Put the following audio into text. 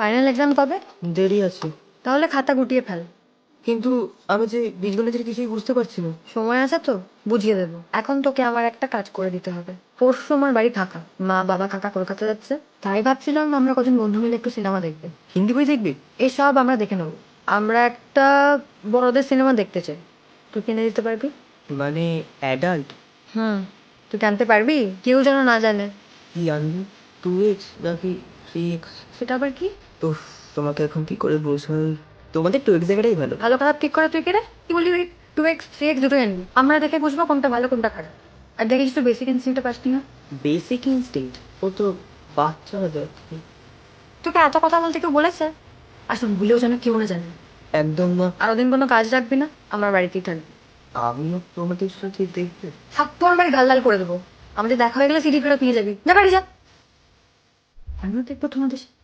Final exam কবে? দেরি আছে। তাহলে খাতা গুটিয়ে ফেল। কিন্তু আমি যে বীজগণিতের কিছুই বুঝতে পারছি না। সময় আছে তো, বুঝিয়ে দেবো। এখন তোকে আমার একটা কাজ করে দিতে হবে। পরশু আমার বাড়ি ফাঁকা, মা বাবা কাকা কলকাতা যাচ্ছে, তাই ভাবছিলাম আমরা কজন বন্ধু মিলে একটু সিনেমা দেখবে। হিন্দি বই দেখবি? এসব আমরা দেখে নেবো। আমরা একটা বড়দের সিনেমা দেখতে চাই, তুই কিনে দিতে পারবি? মানে অ্যাডাল্ট? তুই জানতে পারবি, কেউ যেন না জানে। কি আনবি? 2x নাকি 3x? সেটা আবার কি? তো তোমাকে এখন কি করে বোঝাই? তোমাদের 2x জায়গাটাই ভালো। ভালো খারাপ ঠিক করে তুই কেটে কি বললি? 2x 3x দুটোই আনবি, আমরা দেখে বুঝবো কোনটা ভালো কোনটা খারাপ। আর দেখিস তো বেসিক ইনস্টিংটা পাসনি না। Basic instinct? ও তো বাচ্চাদের। তোকে এত কথা বলতে কেউ বলেছে? আসলে ভুলেও যেন কেউ না জানে। একদম না। আর ওদিন কোনো কাজ রাখবি না, আমার বাড়িতেই থাকবি। আমিও তোমাদের সাথে দেখবে। থাকতো আমার বাড়ি গাল করে দেবো। আমাদের দেখা হয়ে গেলে সিডি ফেরত নিয়ে যাবি, যা বাড়ি যা। আমিও দেখবো তোমাদের সাথে।